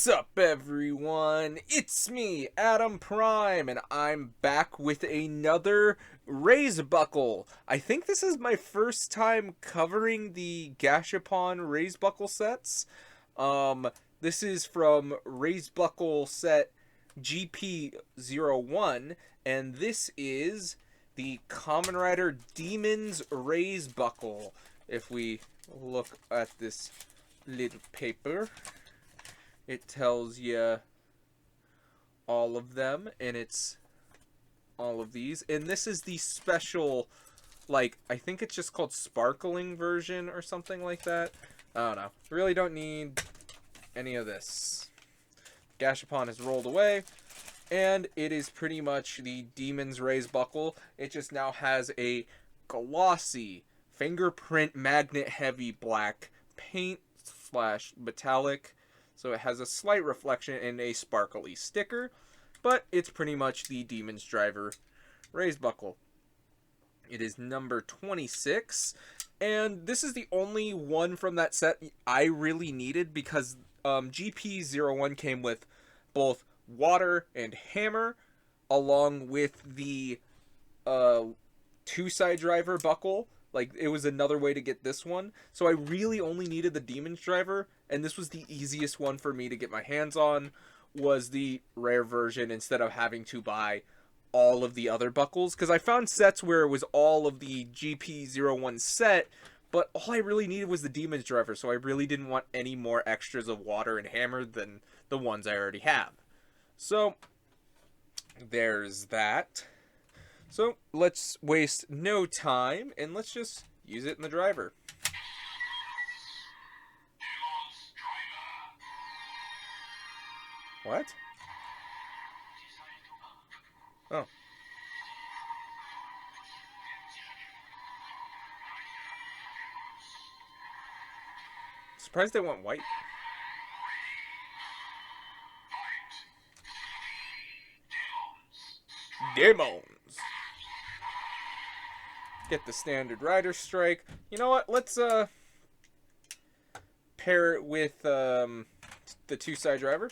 Sup everyone, it's me, Adam Prime, and I'm back with another Raise Buckle. I think this is my first time covering the Gashapon Raise Buckle sets. This is from Raise Buckle set GP01, and this is the Kamen Rider Demon's Raise Buckle. If we look at this little paper, it tells you all of them, and it's all of these. And this is the special, like, I think it's just called sparkling version or something like that. I don't know. Really don't need any of this. Gashapon has rolled away, and it is pretty much the Demon's Raise Buckle. It just now has a glossy, fingerprint, magnet-heavy black paint / metallic. So it has a slight reflection and a sparkly sticker, but it's pretty much the Demon's Driver Raise Buckle. It is number 26, and this is the only one from that set I really needed because GP01 came with both water and hammer, along with the two-side driver buckle. Like, it was another way to get this one. So I really only needed the Demon's Driver, and this was the easiest one for me to get my hands on, was the rare version instead of having to buy all of the other buckles. Because I found sets where it was all of the GP01 set, but all I really needed was the Demon's Driver, so I really didn't want any more extras of water and hammer than the ones I already have. So, there's that. So, let's waste no time, and let's just use it in the driver. What? Oh. Surprised they went white. Demons! Get the standard rider strike. You know what? Let's pair it with the two-side driver.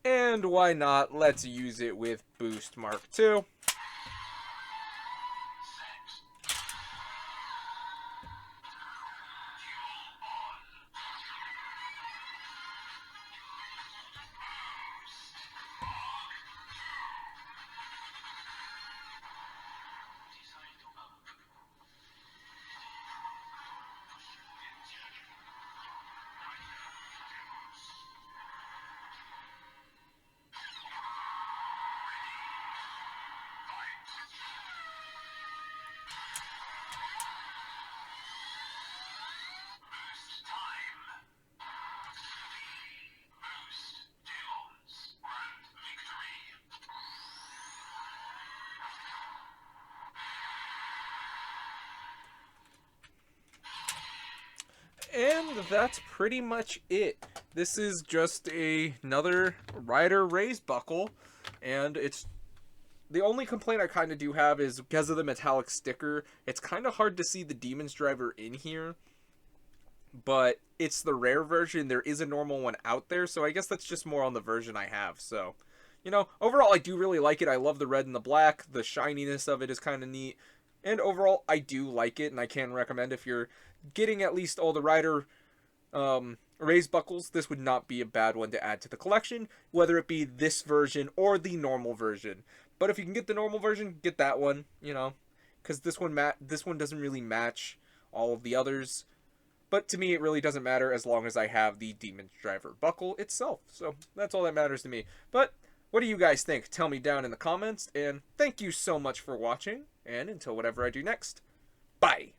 And why not? Let's use it with Boost Mark II. And that's pretty much it. This is just another Rider Raise Buckle, and it's the only complaint I kind of do have is because of the metallic sticker, it's kind of hard to see the Demon's Driver in here, but it's the rare version. There is a normal one out there, so I guess that's just more on the version I have. So, you know, overall I do really like it. I love the red and the black. The shininess of it is kind of neat. And overall, I do like it, and I can recommend if you're getting at least all the Rider Raise Buckles, this would not be a bad one to add to the collection, whether it be this version or the normal version. But if you can get the normal version, get that one, you know, because this one doesn't really match all of the others. But to me, it really doesn't matter as long as I have the Demon's Driver buckle itself. So that's all that matters to me. But what do you guys think? Tell me down in the comments. And thank you so much for watching. And until whatever I do next, bye!